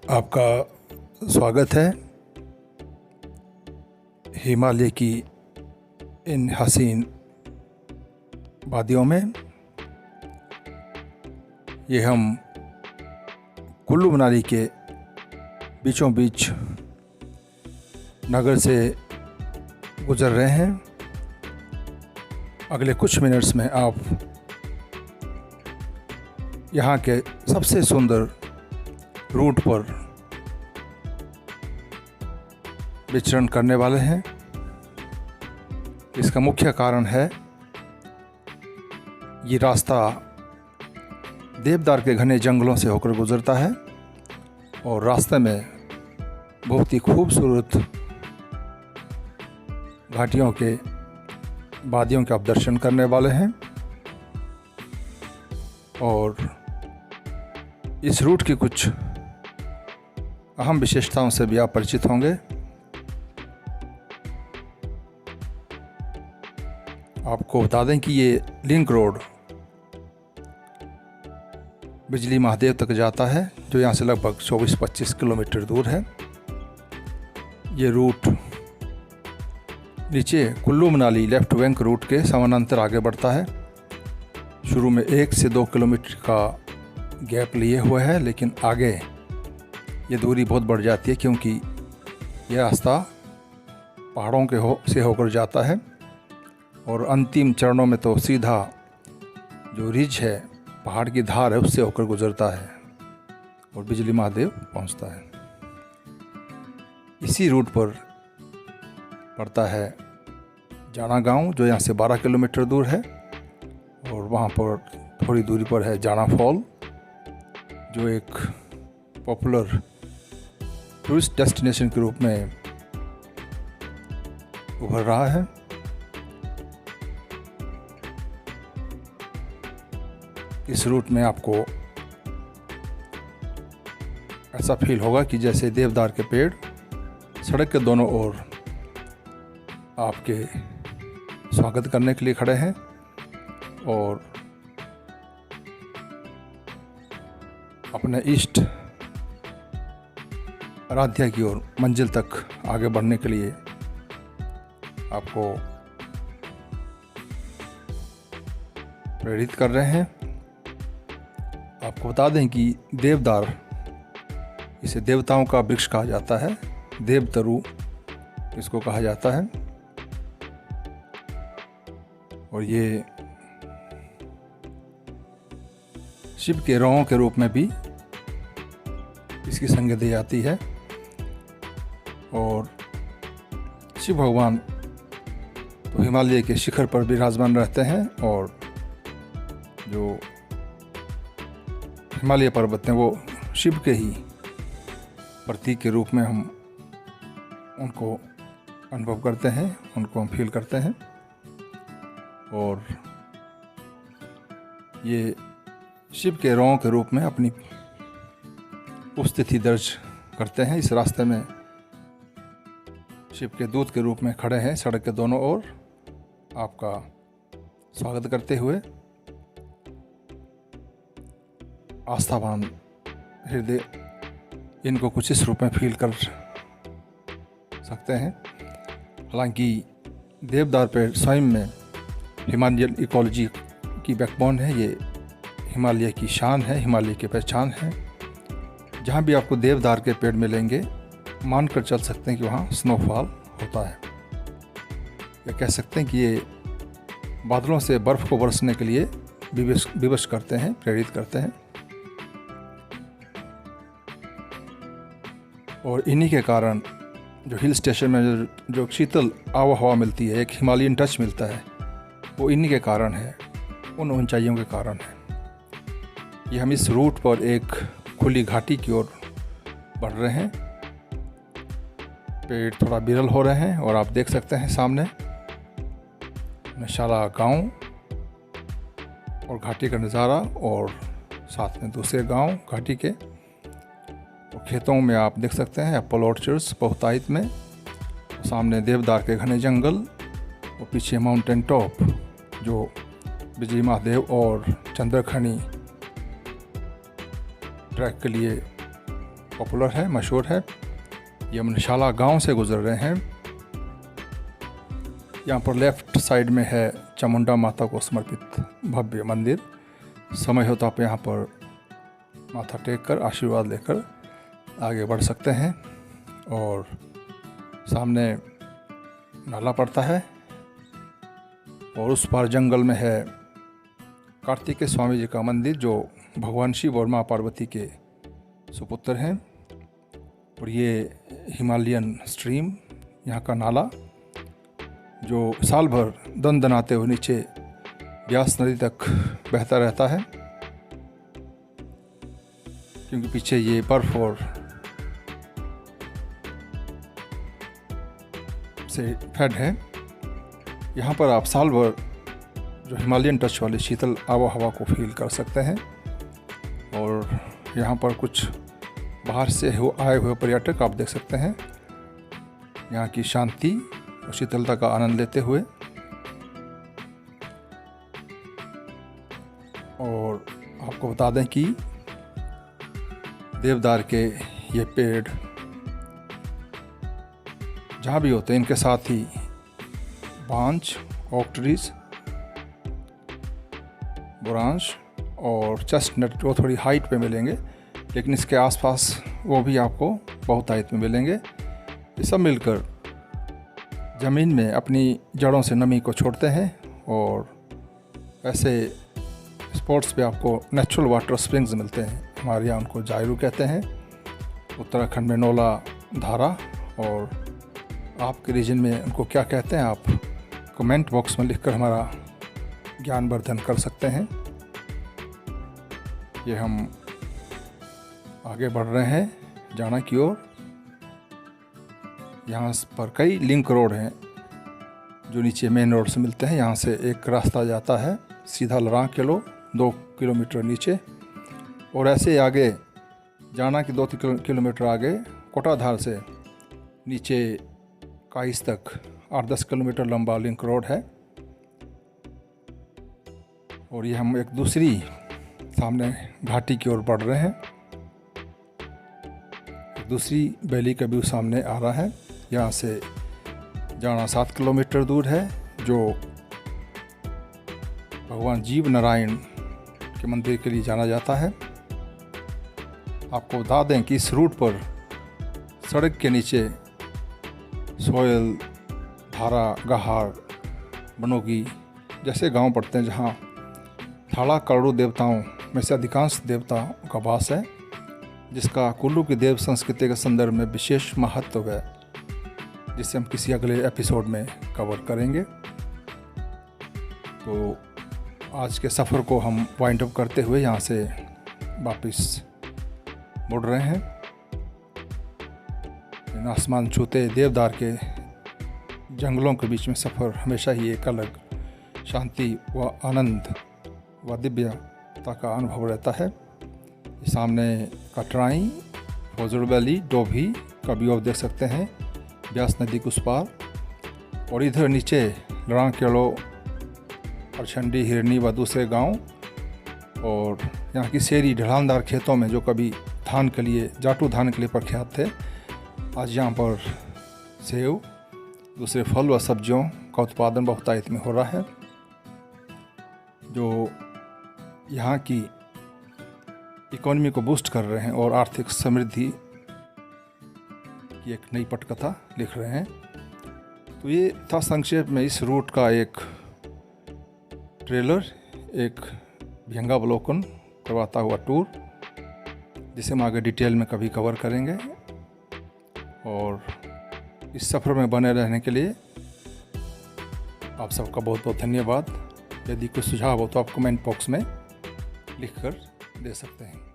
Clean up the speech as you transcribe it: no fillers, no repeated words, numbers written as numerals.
आपका स्वागत है हिमालय की इन हसीन वादियों में। ये हम कुल्लू मनाली के बीचों बीच नगर से गुज़र रहे हैं। अगले कुछ मिनट्स में आप यहाँ के सबसे सुंदर रूट पर विचरण करने वाले हैं। इसका मुख्य कारण है ये रास्ता देवदार के घने जंगलों से होकर गुजरता है और रास्ते में बहुत ही खूबसूरत घाटियों के वादियों के आप दर्शन करने वाले हैं और इस रूट की कुछ अहम विशेषताओं से भी आप परिचित होंगे। आपको बता दें कि ये लिंक रोड बिजली महादेव तक जाता है, जो यहाँ से लगभग 24-25 किलोमीटर दूर है। ये रूट नीचे Kullu Manali left bank route के समानांतर आगे बढ़ता है। शुरू में 1 से 2 किलोमीटर का गैप लिए हुए है, लेकिन आगे ये दूरी बहुत बढ़ जाती है क्योंकि यह रास्ता पहाड़ों के से होकर जाता है और अंतिम चरणों में तो सीधा जो रिज है, पहाड़ की धार है, उससे होकर गुजरता है और बिजली महादेव पहुंचता है। इसी रूट पर पड़ता है जाना गांव, जो यहाँ से 12 किलोमीटर दूर है और वहाँ पर थोड़ी दूरी पर है जाना फॉल, जो एक पॉपुलर टूरिस्ट डेस्टिनेशन के रूप में उभर रहा है। इस रूट में आपको ऐसा फील होगा कि जैसे देवदार के पेड़ सड़क के दोनों ओर आपके स्वागत करने के लिए खड़े हैं और अपने इष्ट आराध्या की ओर मंजिल तक आगे बढ़ने के लिए आपको प्रेरित कर रहे हैं। आपको बता दें कि देवदार, इसे देवताओं का वृक्ष कहा जाता है, देवतरु इसको कहा जाता है और ये शिव के रौं के रूप में भी इसकी संज्ञा दी जाती है और शिव भगवान तो हिमालय के शिखर पर विराजमान रहते हैं और जो हिमालय पर्वत हैं वो शिव के ही प्रतीक के रूप में हम उनको अनुभव करते हैं, उनको हम फील करते हैं और ये शिव के रौं के रूप में अपनी उपस्थिति दर्ज करते हैं। इस रास्ते में शिव के दूत के रूप में खड़े हैं सड़क के दोनों ओर आपका स्वागत करते हुए। आस्थावान हृदय इनको कुछ इस रूप में फील कर सकते हैं। हालांकि देवदार पेड़ स्वयं में हिमालयन इकोलॉजी की बैकबोन है, ये हिमालय की शान है, हिमालय की पहचान है। जहाँ भी आपको देवदार के पेड़ मिलेंगे मानकर चल सकते हैं कि वहाँ स्नोफॉल होता है, या कह सकते हैं कि ये बादलों से बर्फ़ को बरसने के लिए विवश करते हैं, प्रेरित करते हैं। और इन्हीं के कारण जो हिल स्टेशन में जो शीतल आबोहवा मिलती है, एक हिमालयन टच मिलता है, वो इन्हीं के कारण है, उन ऊंचाइयों के कारण है। ये हम इस रूट पर एक खुली घाटी की ओर बढ़ रहे हैं। पेड़ थोड़ा विरल हो रहे हैं और आप देख सकते हैं सामने नशाला गांव और घाटी का नज़ारा और साथ में दूसरे गांव घाटी के और खेतों में आप देख सकते हैं एप्पल ऑर्चर्ड्स बहुतायत में। सामने देवदार के घने जंगल और पीछे माउंटेन टॉप, जो बिजली महादेव और चंद्रखनी ट्रैक के लिए पॉपुलर है, मशहूर है। यमनशाला गांव से गुजर रहे हैं। यहाँ पर लेफ़्ट साइड में है चामुंडा माता को समर्पित भव्य मंदिर। समय हो तो आप यहाँ पर माथा टेक कर आशीर्वाद लेकर आगे बढ़ सकते हैं। और सामने नाला पड़ता है और उस पार जंगल में है कार्तिकेय स्वामी जी का मंदिर, जो भगवान शिव और माँ पार्वती के सुपुत्र हैं। और ये हिमालयन स्ट्रीम, यहाँ का नाला, जो साल भर दनदनाते हुए नीचे ब्यास नदी तक बहता रहता है, क्योंकि पीछे ये बर्फ और से फेड है। यहाँ पर आप साल भर जो हिमालयन टच वाली शीतल आबो हवा को फील कर सकते हैं। और यहाँ पर कुछ बाहर से आए हुए पर्यटक आप देख सकते हैं, यहाँ की शांति और शीतलता का आनंद लेते हुए। और आपको बता दें कि देवदार के ये पेड़ जहाँ भी होते हैं, इनके साथ ही बांज, ओक ट्रीज, बुरांश और चेस्टनट जो थोड़ी हाइट पे मिलेंगे, लेकिन इसके आसपास वो भी आपको बहुत हाइट में मिलेंगे। ये सब मिलकर ज़मीन में अपनी जड़ों से नमी को छोड़ते हैं। और ऐसे स्पॉट्स पे आपको नेचुरल वाटर स्प्रिंग्स मिलते हैं। हमारे यहाँ उनको जायरू कहते हैं, उत्तराखंड में नौला धारा। और आपके रीजन में उनको क्या कहते हैं, आप कमेंट बॉक्स में लिखकर हमारा ज्ञानवर्धन कर सकते हैं। ये हम आगे बढ़ रहे हैं जाना की ओर। यहाँ पर कई लिंक रोड हैं जो नीचे मेन रोड से मिलते हैं। यहाँ से एक रास्ता जाता है सीधा लरांग किलो 2 किलोमीटर नीचे, और ऐसे आगे जाना कि 2 किलोमीटर आगे कोटाधार से नीचे काइस तक 8-10 किलोमीटर लंबा लिंक रोड है। और ये हम एक दूसरी सामने घाटी की ओर बढ़ रहे हैं। दूसरी वैली का व्यू सामने आ रहा है। यहाँ से जाना 7 किलोमीटर दूर है, जो भगवान जीव नारायण के मंदिर के लिए जाना जाता है। आपको बता दें कि इस रूट पर सड़क के नीचे सोयल, धारा, गहार, बनोगी जैसे गांव पड़ते हैं, जहां थाड़ा करोड़ू देवताओं में से अधिकांश देवताओं का वास है, जिसका कुल्लू की देव संस्कृति के संदर्भ में विशेष महत्व है, जिसे हम किसी अगले एपिसोड में कवर करेंगे। तो आज के सफ़र को हम वाइंड अप करते हुए यहाँ से वापस मुड़ रहे हैं। इन आसमान छूते देवदार के जंगलों के बीच में सफ़र हमेशा ही एक अलग शांति व आनंद व दिव्यता का अनुभव रहता है। सामने कटराई, फौजल वैली, डोभी का व्यू आप देख सकते हैं, ब्यास नदी के उस पार। और इधर नीचे लड़ांग केलो, अरछंडी, हिरनी व दूसरे गांव। और यहाँ की शहरी ढलानदार खेतों में जो कभी धान के लिए, जाटू धान के लिए प्रख्यात थे, आज यहाँ पर सेब, दूसरे फल व सब्जियों का उत्पादन बहुतायत में हो रहा है, जो यहाँ की इकोनॉमी को बूस्ट कर रहे हैं और आर्थिक समृद्धि की एक नई पटकथा लिख रहे हैं। तो ये था संक्षेप में इस रूट का एक ट्रेलर, एक व्यंगावलोकन करवाता हुआ टूर, जिसे हम आगे डिटेल में कभी कवर करेंगे। और इस सफ़र में बने रहने के लिए आप सबका बहुत बहुत धन्यवाद। यदि कुछ सुझाव हो तो आप कमेंट बॉक्स में लिखकर दे सकते हैं।